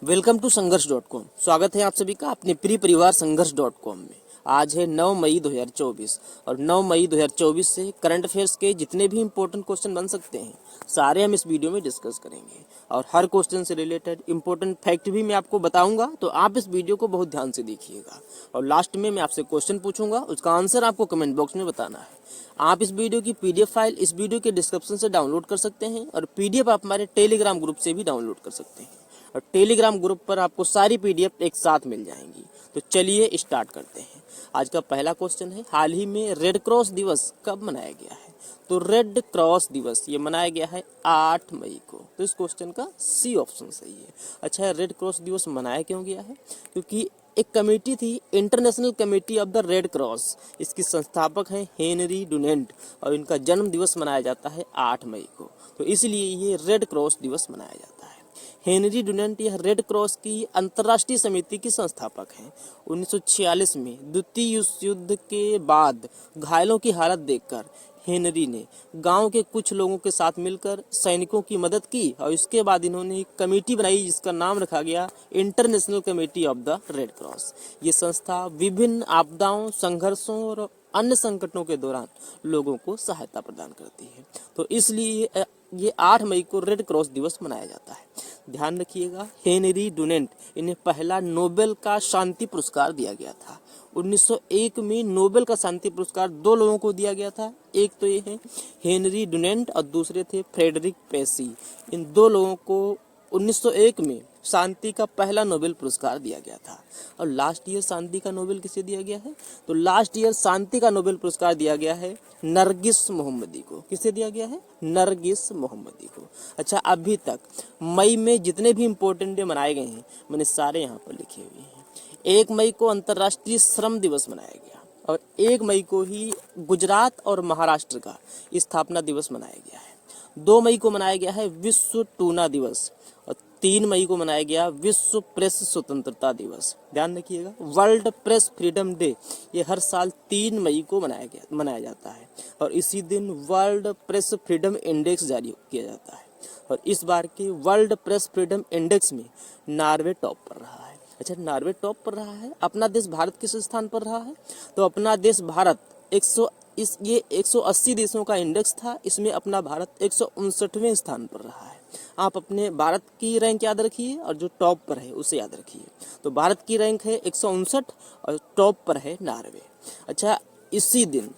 Welcome to संघर्ष.com। स्वागत है आप सभी का अपने प्रिय परिवार संघर्ष.com में। आज है 9 मई 2024 और 9 मई 2024 से करंट अफेयर्स के जितने भी इंपॉर्टेंट क्वेश्चन बन सकते हैं सारे हम इस वीडियो में डिस्कस करेंगे और हर क्वेश्चन से रिलेटेड इंपॉर्टेंट फैक्ट भी मैं आपको बताऊंगा, तो आप इस वीडियो को बहुत ध्यान से देखिएगा। और लास्ट में मैं आपसे क्वेश्चन पूछूंगा, उसका आंसर आपको कमेंट बॉक्स में बताना है। आप इस वीडियो की पीडीएफ फाइल इस वीडियो के डिस्क्रिप्शन से डाउनलोड कर सकते हैं और पीडीएफ आप हमारे टेलीग्राम ग्रुप से भी डाउनलोड कर सकते हैं और टेलीग्राम ग्रुप पर आपको सारी पीडीएफ एक साथ मिल जाएंगी। तो चलिए स्टार्ट करते हैं। आज का पहला क्वेश्चन है, हाल ही में रेड क्रॉस दिवस कब मनाया गया है? तो रेड क्रॉस दिवस ये मनाया गया है 8 मई को। तो इस क्वेश्चन का सी ऑप्शन सही है। अच्छा, रेड क्रॉस दिवस मनाया क्यों गया है? क्योंकि एक कमेटी थी, international committee of the red cross. इसकी संस्थापक हैं हेनरी डुनेंट और इनका जन्म दिवस मनाया जाता है 8 मई को। तो इसलिए ये रेड क्रॉस दिवस मनाया जाता है। हेनरी डुनेंट यह रेड क्रॉस की अंतर्राष्ट्रीय समिति की संस्थापक हैं। 1946 में द्वितीय विश्व युद्ध के बाद घायलों की हालत देखकर हेनरी ने गांव के कुछ लोगों के साथ मिलकर सैनिकों की मदद की और इसके बाद इन्होंने एक कमेटी बनाई जिसका नाम रखा गया international committee of the red cross. ये संस्था विभिन्न आपदाओं, संघर्षों और अन्य संकटों के दौरान लोगों को सहायता प्रदान करती है। तो इसलिए ये 8 मई को रेड क्रॉस दिवस मनाया जाता है। ध्यान रखिएगा, हेनरी डुनेंट इन्हें पहला नोबेल का शांति पुरस्कार दिया गया था। 1901 में नोबेल का शांति पुरस्कार 2 लोगों को दिया गया था। एक तो ये है हेनरी डुनेंट और दूसरे थे फ्रेडरिक पेसी। इन 2 लोगों को 1901 में शांति का पहला नोबेल पुरस्कार दिया गया था। और लास्ट ईयर शांति का नोबेल किसे दिया गया है? तो लास्ट ईयर शांति का नोबेल पुरस्कार दिया गया है नरगिस मोहम्मदी को। किसे दिया गया है? नरगिस मोहम्मदी को। अच्छा, अभी तक मई में जितने भी इंपॉर्टेंट डे मनाए गए हैं मैंने सारे यहाँ पर लिखे हुए हैं। 1 मई को अंतर्राष्ट्रीय श्रम दिवस मनाया गया और 1 मई को ही गुजरात और महाराष्ट्र का स्थापना दिवस मनाया गया है। 2 मई को मनाया गया है विश्व टूना दिवस और 3 मई को मनाया गया विश्व प्रेस स्वतंत्रता दिवस। ध्यान रखिएगा, वर्ल्ड प्रेस फ्रीडम डे ये हर साल 3 मई को मनाया जाता है और इसी दिन वर्ल्ड प्रेस फ्रीडम इंडेक्स जारी किया जाता है। और इस बार के वर्ल्ड प्रेस फ्रीडम इंडेक्स में नॉर्वे टॉप पर रहा है। अच्छा, नॉर्वे टॉप पर रहा है। अपना देश भारत किस स्थान पर रहा है? तो अपना देश भारत 180 देशों का इंडेक्स था, इसमें अपना भारत 159वें स्थान पर रहा है। आप अपने भारत की रैंक याद रखिए और जो टॉप पर है उसे याद रखिए। तो भारत की रैंक है 159 और टॉप पर है नॉर्वे। अच्छा, इसी दिन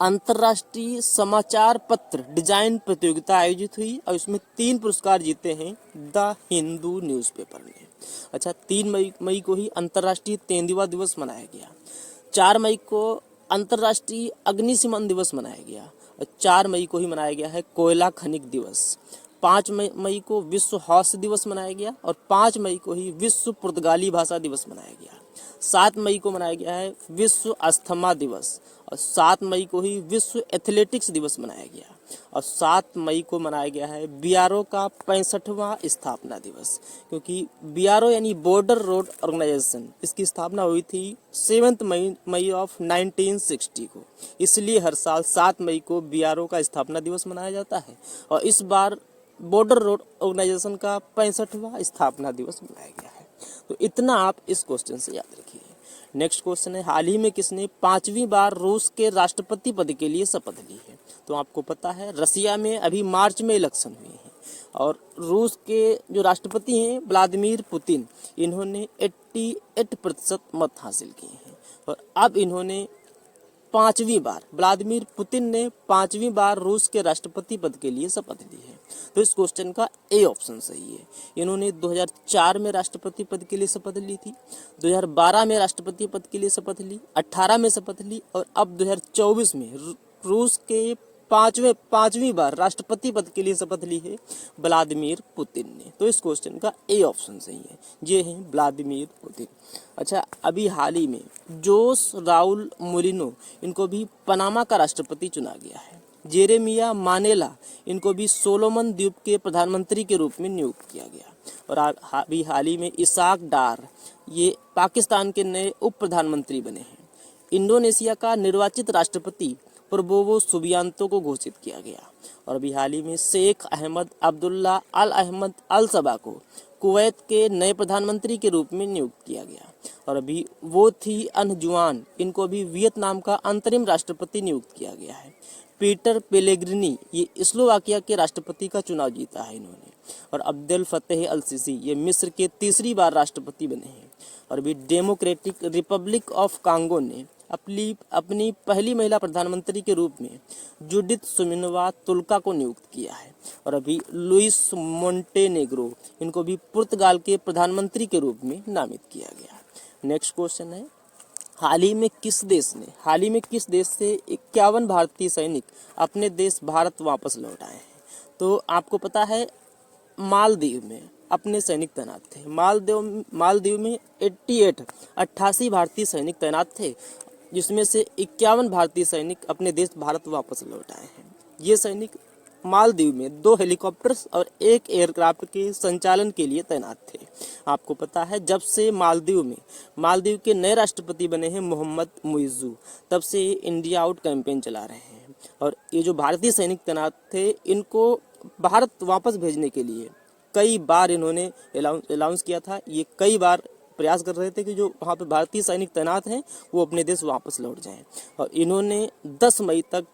अंतर्राष्ट्रीय समाचार पत्र डिजाइन प्रतियोगिता आयोजित हुई और इसमें 3 पुरस्कार जीते हैं द हिंदू न्यूज़पेपर ने। अच्छा, 3 मई को ही अंतर्राष्ट्रीय तेंदुआ दिवस मनाया गया। 4 मई को अंतर्राष्ट्रीय अग्निशमन दिवस मनाया गया और 4 मई को ही मनाया गया है कोयला खनिक दिवस। 5 मई को विश्व हास्य दिवस मनाया गया और 5 मई को ही विश्व पुर्तगाली भाषा दिवस मनाया गया। 7 मई को मनाया गया है विश्व अस्थमा दिवस और 7 मई को ही विश्व एथलेटिक्स दिवस मनाया गया और 7 मई को मनाया गया है बीआरओ का 65वां स्थापना दिवस। क्योंकि बीआरओ यानी बॉर्डर रोड ऑर्गेनाइजेशन, इसकी स्थापना हुई थी 7 मई ऑफ 1960 को। इसलिए हर साल 7 मई को बीआरओ का स्थापना दिवस मनाया जाता है और इस बार बॉर्डर रोड ऑर्गेनाइजेशन का 65वां स्थापना दिवस मनाया गया है। तो इतना आप इस क्वेश्चन से याद रखिए। नेक्स्ट क्वेश्चन है, हाल ही में किसने 5वीं बार रूस के राष्ट्रपति पद के लिए शपथ ली है? तो आपको पता है रसिया में अभी मार्च में इलेक्शन हुए हैं और रूस के जो राष्ट्रपति हैं व्लादिमीर पुतिन, इन्होंने 88% मत हासिल किए हैं और अब इन्होंने 5वीं बार, व्लादिमीर पुतिन ने 5वीं बार रूस के राष्ट्रपति पद के लिए शपथ ली है। तो इस क्वेश्चन का ए ऑप्शन सही है। इन्होंने 2004 में राष्ट्रपति पद के लिए शपथ ली थी, 2012 में राष्ट्रपति पद के लिए शपथ ली, 18 में शपथ ली और अब 2024 में रूस के 5वीं बार राष्ट्रपति पद के लिए शपथ ली है व्लादिमीर पुतिन ने। तो इस क्वेश्चन का ए ऑप्शन सही है, ये है व्लादिमीर पुतिन। अच्छा, अभी हाल ही में जोस राउल मोलिनो, इनको भी पनामा का राष्ट्रपति चुना गया है। जेरेमिया मानेला, इनको भी सोलोमन द्वीप के प्रधानमंत्री के रूप में नियुक्त किया गया। और अभी हाल ही में इसाक डार, ये पाकिस्तान के नए उप प्रधानमंत्री बने हैं। इंडोनेशिया का निर्वाचित राष्ट्रपति प्रबोवो सुबियांतो को घोषित किया गया। और अभी हाल ही में शेख अहमद अब्दुल्ला अल अहमद अल सबा को कुवैत के नए प्रधानमंत्री के रूप में नियुक्त किया गया। और अभी वो थी अनजुआन, इनको अभी वियतनाम का अंतरिम राष्ट्रपति नियुक्त किया गया है। पीटर पेलेग्रिनी, ये स्लोवाकिया के राष्ट्रपति का चुनाव जीता है इन्होंने। और अब्देल फतेह अल सीसी, ये मिस्र के तीसरी बार राष्ट्रपति बने हैं। और अभी डेमोक्रेटिक रिपब्लिक ऑफ कांगो ने अपनी पहली महिला प्रधानमंत्री के रूप में जुडिथ सुमिनवा तुल्का को नियुक्त किया है। और अभी लुइस मोंटेनेग्रो, इनको भी पुर्तगाल के प्रधानमंत्री के रूप में नामित किया गया। नेक्स्ट क्वेश्चन है, हाल ही में किस देश से 51 भारतीय सैनिक अपने देश भारत वापस लौट आए हैं? तो आपको पता है मालदीव में अपने सैनिक तैनात थे। मालदीव में 88 भारतीय सैनिक तैनात थे, जिसमें से 51 भारतीय सैनिक अपने देश भारत वापस लौट आए हैं। ये सैनिक मालदीव में 2 हेलीकॉप्टर्स और 1 एयरक्राफ्ट के संचालन के लिए तैनात थे। आपको पता है जब से मालदीव के नए राष्ट्रपति बने हैं मोहम्मद मुइज़्ज़ू, तब से इंडिया आउट कैंपेन चला रहे हैं। और ये जो भारतीय सैनिक तैनात थे, इनको भारत वापस भेजने के लिए कई बार इन्होंने अनाउंस किया था। ये कई बार प्रयास कर रहे थे कि जो वहाँ पे भारतीय सैनिक तैनात हैं वो अपने देश वापस लौट जाएं। और इन्होंने 10 मई तक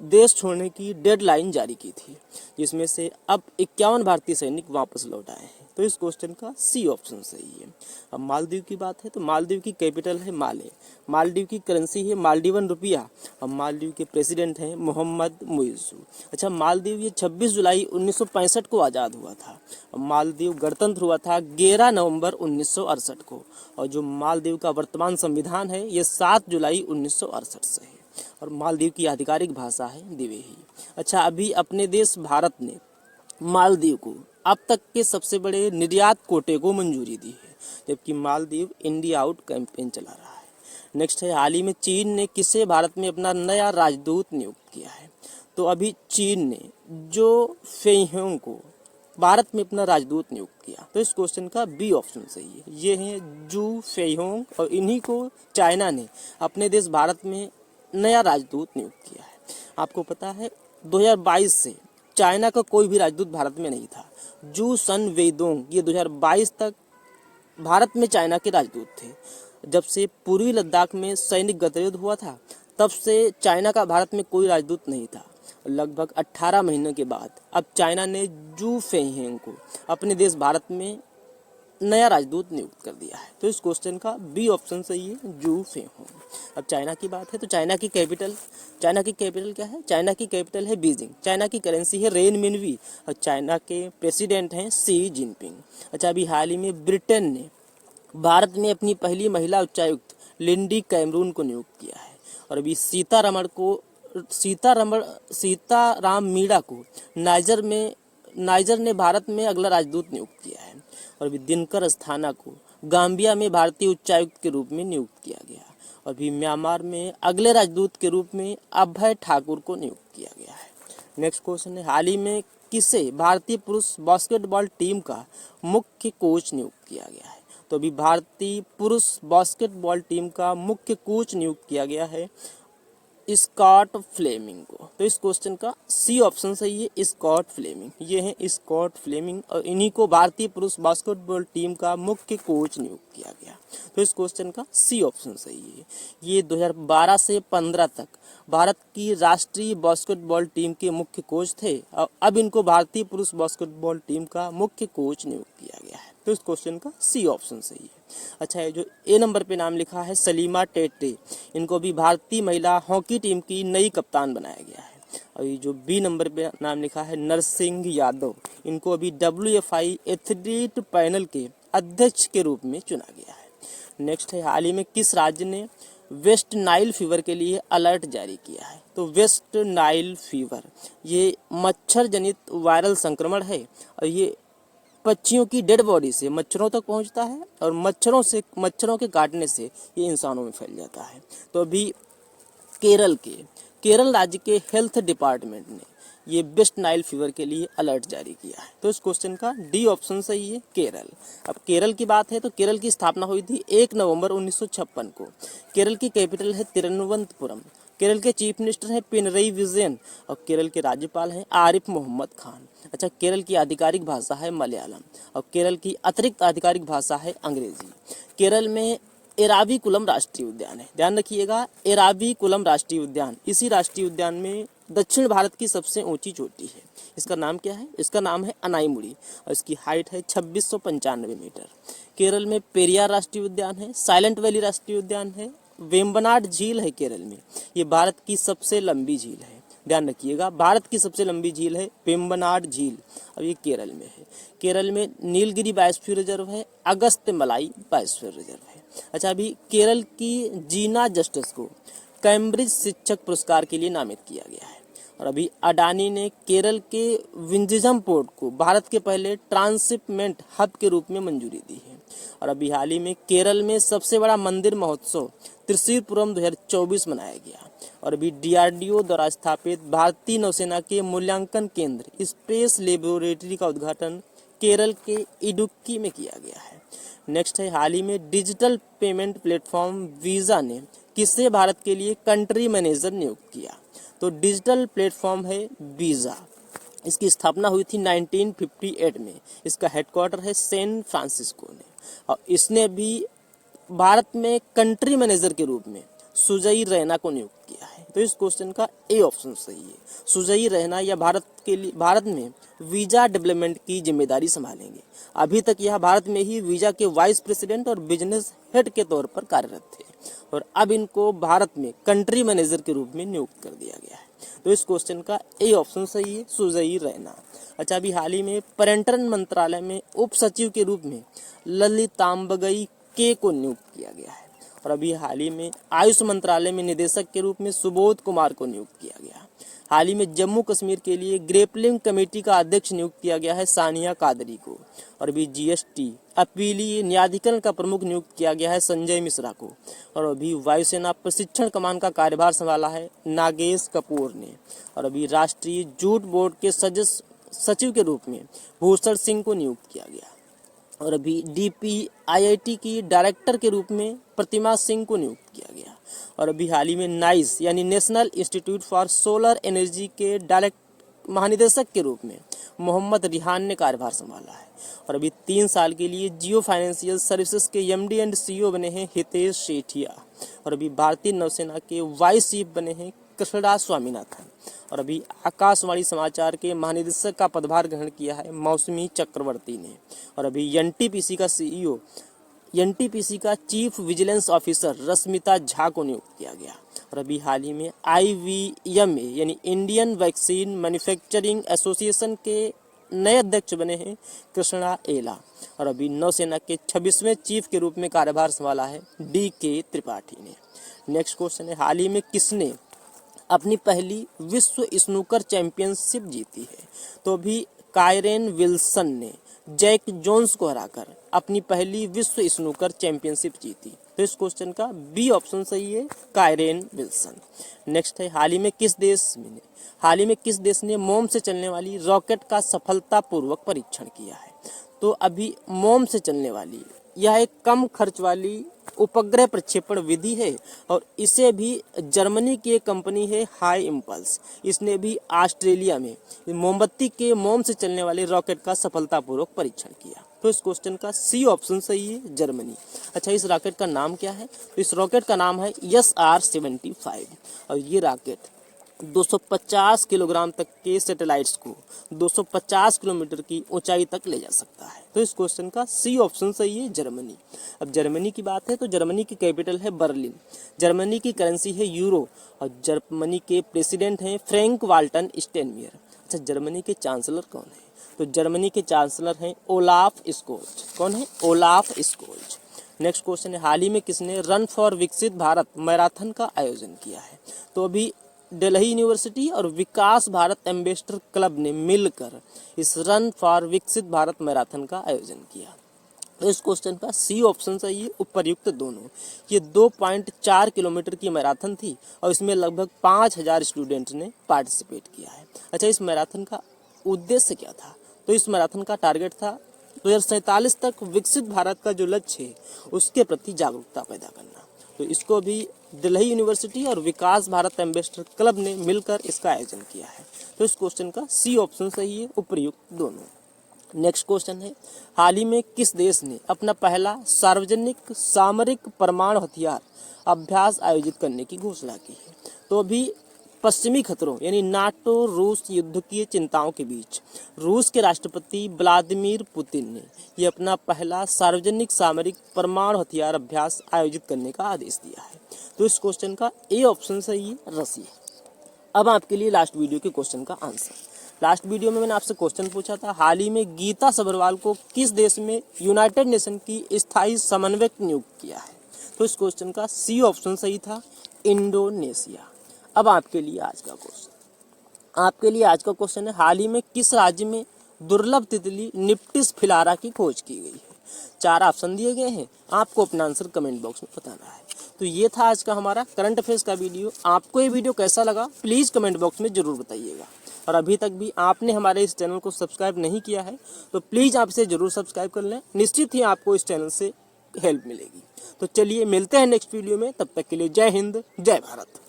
देश छोड़ने की डेडलाइन जारी की थी, जिसमें से अब 51 भारतीय सैनिक वापस लौट आए हैं। तो इस क्वेश्चन का सी ऑप्शन सही है। अब मालदीव की बात है तो मालदीव की कैपिटल है माले, मालदीव की करेंसी है मालदीवन रुपया, और मालदीव के प्रेसिडेंट हैं मोहम्मद मुइज़्ज़ू। अच्छा, मालदीव ये 26 जुलाई 1965 को आज़ाद हुआ था। मालदीव गणतंत्र हुआ था 11 नवंबर 1968 को। और जो मालदीव का वर्तमान संविधान है ये 7 जुलाई 1968 से है। और मालदीव की आधिकारिक भाषा है दिवेही। अच्छा, अभी अपने देश भारत ने मालदीव को अब तक के सबसे बड़े निर्यात कोटे को मंजूरी दी है, जबकि मालदीव इंडिया आउट कैंपेन चला रहा है। नेक्स्ट है, हाल ही में चीन ने किसे भारत में अपना नया राजदूत नियुक्त किया है? तो अभी चीन ने जो फेइहोंग को भारत में अपना राजदूत नियुक्त किया। तो इस क्वेश्चन का बी ऑप्शन सही है। ये हैं जू फेइहोंग, और इन्हीं को चाइना ने अपने देश भारत में नया राजदूत नियुक्त किया है। आपको पता है 2022 से चाइना का कोई भी राजदूत भारत में नहीं था। जू सन वेदोंग ये 2022 तक भारत में चाइना के राजदूत थे। जब से पूर्वी लद्दाख में सैनिक गतिरोध हुआ था, तब से चाइना का भारत में कोई राजदूत नहीं था। लगभग 18 महीनों के बाद अब चाइना ने जू फेइहोंग को अपने देश भारत में नया राजदूत नियुक्त कर दिया है। तो इस क्वेश्चन का बी ऑप्शन सही है, जू फेइहोंग। अब चाइना की बात है तो चाइना की कैपिटल क्या है? चाइना की कैपिटल है बीजिंग। चाइना की करेंसी है रेनमिनवी, और चाइना के प्रेसिडेंट हैं शी जिनपिंग। अच्छा, अभी हाल ही में ब्रिटेन ने भारत में अपनी पहली महिला उच्चायुक्त लिंडी कैमरून को नियुक्त किया है। और अभी सीताराम मीणा को नाइजर ने भारत में अगला राजदूत नियुक्त किया है। और अभी दिनकर अस्थाना को गाम्बिया में भारतीय उच्चायुक्त के रूप में नियुक्त किया गया। और अभी म्यांमार में अगले राजदूत के रूप में अभय ठाकुर को नियुक्त किया गया है। नेक्स्ट क्वेश्चन है, हाल ही में किसे भारतीय पुरुष बास्केटबॉल टीम का मुख्य कोच नियुक्त किया गया है? तो अभी भारतीय पुरुष बास्केटबॉल टीम का मुख्य कोच नियुक्त किया गया है स्कॉट फ्लेमिंग को। तो इस क्वेश्चन का सी ऑप्शन सही है, स्कॉट फ्लेमिंग। ये है स्कॉट फ्लेमिंग, और इन्हीं को भारतीय पुरुष बास्केटबॉल टीम का मुख्य कोच नियुक्त किया गया। तो इस क्वेश्चन का सी ऑप्शन सही है। ये 2012 से 15 तक भारत की राष्ट्रीय बास्केटबॉल टीम के मुख्य कोच थे, और अब इनको भारतीय पुरुष बास्केटबॉल टीम का मुख्य कोच नियुक्त किया गया है। तो इस क्वेश्चन का सी ऑप्शन सही है। अच्छा, है जो ए नंबर पे नाम लिखा है सलीमा टेटे, इनको भी भारतीय महिला हॉकी टीम की नई कप्तान बनाया गया है। और ये जो बी नंबर पे नाम लिखा है नरसिंह यादव, इनको अभी WFI एथलीट पैनल के अध्यक्ष के रूप में चुना गया है। नेक्स्ट है, हाल ही में किस राज्य ने वेस्ट नाइल फीवर के लिए अलर्ट जारी किया है? तो वेस्ट नाइल फीवर ये मच्छर जनित वायरल संक्रमण है, और ये पक्षियों की डेड बॉडी से मच्छरों तक पहुंचता है, और मच्छरों के काटने से ये इंसानों में फैल जाता है। तो अभी केरल राज्य के हेल्थ डिपार्टमेंट ने ये वेस्ट नाइल फीवर के लिए अलर्ट जारी किया है। तो इस क्वेश्चन का डी ऑप्शन सही है, केरल। अब केरल की बात है तो केरल की स्थापना हुई थी 1 नवंबर 1956 को। केरल की कैपिटल है तिरुवनंतपुरम। केरल के चीफ मिनिस्टर हैं पिनरई विजयन और केरल के राज्यपाल हैं आरिफ मोहम्मद खान। अच्छा, केरल की आधिकारिक भाषा है मलयालम और केरल की अतिरिक्त आधिकारिक भाषा है अंग्रेजी। केरल में एराविकुलम राष्ट्रीय उद्यान है, ध्यान रखिएगा, एराविकुलम राष्ट्रीय उद्यान। इसी राष्ट्रीय उद्यान में दक्षिण भारत की सबसे ऊंची चोटी है। इसका नाम क्या है? इसका नाम है अनाईमुड़ी और इसकी हाइट है 2695 मीटर। केरल में पेरियार राष्ट्रीय उद्यान है, साइलेंट वैली राष्ट्रीय उद्यान है, वेम्बनाड झील है केरल में, ये भारत की सबसे लंबी झील है। ध्यान रखिएगा, भारत की सबसे लंबी झील है वेम्बनाड झील और ये केरल में है। केरल में नीलगिरी बायोस्फीयर रिजर्व है, अगस्त्यमलाई बायोस्फीयर रिजर्व है। अच्छा, अभी केरल की जीना जस्टिस को कैम्ब्रिज शिक्षक पुरस्कार के लिए नामित किया गया है। और अभी अडानी ने केरल के विंझिजम पोर्ट को भारत के पहले ट्रांसशिपमेंट हब के रूप में मंजूरी दी है। और अभी हाल ही में केरल में सबसे बड़ा मंदिर महोत्सव त्रिशूरपुरम 2024 मनाया गया। और अभी डीआरडीओ द्वारा स्थापित भारतीय नौसेना के मूल्यांकन केंद्र स्पेस लेबोरेटरी का उद्घाटन केरल के इडुक्की में किया गया है। नेक्स्ट है, हाल ही में डिजिटल पेमेंट प्लेटफॉर्म वीजा ने किसे भारत के लिए कंट्री मैनेजर नियुक्त किया? तो डिजिटल प्लेटफॉर्म है वीजा। इसकी स्थापना हुई थी 1958 में। इसका हेडक्वार्टर है सैन फ्रांसिस्को में और इसने भी भारत में कंट्री मैनेजर के रूप में सुजई रैना को नियुक्त किया है। तो इस क्वेश्चन का ए ऑप्शन सही है। सुजई रैना या भारत में वीजा डेवलपमेंट की जिम्मेदारी संभालेंगे। अभी तक यह भारत में ही वीजा के वाइस प्रेसिडेंट और बिजनेस हेड के तौर पर कार्यरत थे और अब इनको भारत में कंट्री मैनेजर के रूप में नियुक्त कर दिया गया है। तो इस क्वेश्चन का ए ऑप्शन सही है, सुजई रैना। अच्छा, अभी हाल ही में पर्यटन मंत्रालय में उप सचिव के रूप में ललिताम्बगई के को नियुक्त किया गया है। और अभी हाल ही में आयुष मंत्रालय में निदेशक के रूप में सुबोध कुमार को नियुक्त किया गया। हाल ही में जम्मू कश्मीर के लिए ग्रेपलिंग कमेटी का अध्यक्ष नियुक्त किया गया है सानिया कादरी को। और अभी जीएसटी अपीलीय न्यायाधिकरण का प्रमुख नियुक्त किया गया है संजय मिश्रा को। और अभी वायुसेना प्रशिक्षण कमान का कार्यभार संभाला है नागेश कपूर ने। और अभी राष्ट्रीय जूट बोर्ड के सचिव के रूप में भूषण सिंह को नियुक्त किया गया। और अभी DPIIT की डायरेक्टर के रूप में प्रतिमा सिंह को नियुक्त किया गया। और अभी हाल ही में नाइस यानी national institute for solar energy के महानिदेशक के रूप में मोहम्मद रिहान ने कार्यभार संभाला है। और अभी 3 साल के लिए जियो फाइनेंशियल सर्विसेज के MD एंड CEO बने हैं हितेश सेठिया। और अभी भारतीय नौसेना के वाइस चीफ बने हैं कृष्णा स्वामीनाथन। और अभी आकाशवाणी समाचार के महानिदेशक का पदभार ग्रहण किया है मौसमी चक्रवर्ती ने। और अभी NTPC का CEO NTPC का chief vigilance officer Rashmita Jha को नियुक्त किया गया। और अभी हाल ही में IVMA यानी इंडियन वैक्सीन मैन्युफैक्चरिंग एसोसिएशन के नए अध्यक्ष बने हैं कृष्णा एला। और अभी नौसेना के 26वें चीफ के रूप में कार्यभार संभाला है DK त्रिपाठी ने। नेक्स्ट क्वेश्चन है, हाल ही में किसने अपनी पहली विश्व स्नूकर चैंपियनशिप जीती है? तो अभी कायरेन विल्सन ने जैक जोन्स को हराकर अपनी पहली विश्व स्नूकर चैंपियनशिप जीती। तो इस क्वेश्चन का बी ऑप्शन सही है, कायरेन विल्सन। नेक्स्ट है, हाल ही में किस देश ने मोम से चलने वाली रॉकेट का सफलतापूर्वक परीक्षण किया है? तो अभी मोम से चलने वाली यह एक कम खर्च वाली उपग्रह प्रक्षेपण विधि है और इसे भी जर्मनी की एक कंपनी है हाई इम्पल्स, इसने भी ऑस्ट्रेलिया में मोमबत्ती के मोम से चलने वाले रॉकेट का सफलतापूर्वक परीक्षण किया। तो इस क्वेश्चन का सी ऑप्शन सही है, जर्मनी। अच्छा, इस रॉकेट का नाम क्या है? तो इस रॉकेट का नाम है SR-75 और ये रॉकेट 250 किलोग्राम तक के सैटेलाइट्स को 250 किलोमीटर की ऊंचाई तक ले जा सकता है। तो इस क्वेश्चन का सी ऑप्शन सही है, जर्मनी। अब जर्मनी की बात है तो जर्मनी की कैपिटल है बर्लिन, जर्मनी की करेंसी है यूरो और जर्मनी के प्रेसिडेंट हैं फ्रैंक वाल्टर स्टेनमेयर। अच्छा, जर्मनी के चांसलर कौन है? तो जर्मनी के चांसलर हैं ओलाफ स्कोल्ज। कौन है? Olaf Scholz. नेक्स्ट क्वेश्चन है, हाल ही में किसने रन फॉर विकसित भारत मैराथन का आयोजन किया है? तो अभी दिल्ली यूनिवर्सिटी और विकास भारत एम्बेसडर क्लब ने मिलकर इस रन फॉर विकसित भारत मैराथन का आयोजन किया। तो इस क्वेश्चन का सी ऑप्शन सही है, उपर्युक्त दोनों। ये 2.4 किलोमीटर की मैराथन थी और इसमें लगभग 5000 स्टूडेंट्स ने पार्टिसिपेट किया है। अच्छा, इस मैराथन का उद्देश्य क्या था? तो इस मैराथन का टारगेट था 2047 तक विकसित भारत का जो लक्ष्य है उसके प्रति जागरूकता पैदा करना। तो इसको भी दिल्ली यूनिवर्सिटी और विकास भारत एम्बेसडर क्लब ने मिलकर इसका आयोजन किया है। तो इस क्वेश्चन का सी ऑप्शन सही है, उपयुक्त दोनों। नेक्स्ट क्वेश्चन है, हाल ही में किस देश ने अपना पहला सार्वजनिक सामरिक परमाणु हथियार अभ्यास आयोजित करने की घोषणा की है? तो अभी पश्चिमी खतरों यानी नाटो रूस युद्ध की चिंताओं के बीच रूस के राष्ट्रपति व्लादिमीर पुतिन ने ये अपना पहला सार्वजनिक सामरिक परमाणु हथियार अभ्यास आयोजित करने का आदेश दिया है। तो इस क्वेश्चन का ए ऑप्शन सही है, रसिया। अब आपके लिए लास्ट वीडियो के क्वेश्चन का आंसर। लास्ट वीडियो में मैंने आपसे क्वेश्चन पूछा था, हाल ही में गीता सबरवाल को किस देश में यूनाइटेड नेशन की स्थायी समन्वयक नियुक्त किया है? तो इस क्वेश्चन का सी ऑप्शन सही था, इंडोनेशिया। अब आपके लिए आज का क्वेश्चन है, हाल ही में किस राज्य में दुर्लभ तितली निप्टिस फिलारा की खोज की गई है? 4 ऑप्शन दिए गए हैं, आपको अपना आंसर कमेंट बॉक्स में बताना है। तो ये था आज का हमारा करंट अफेयर्स का वीडियो। आपको ये वीडियो कैसा लगा प्लीज़ कमेंट बॉक्स में ज़रूर बताइएगा। और अभी तक भी आपने हमारे इस चैनल को सब्सक्राइब नहीं किया है तो प्लीज़ आप इसे ज़रूर सब्सक्राइब कर लें, निश्चित ही आपको इस चैनल से हेल्प मिलेगी। तो चलिए मिलते हैं नेक्स्ट वीडियो में, तब तक के लिए जय हिंद, जय भारत।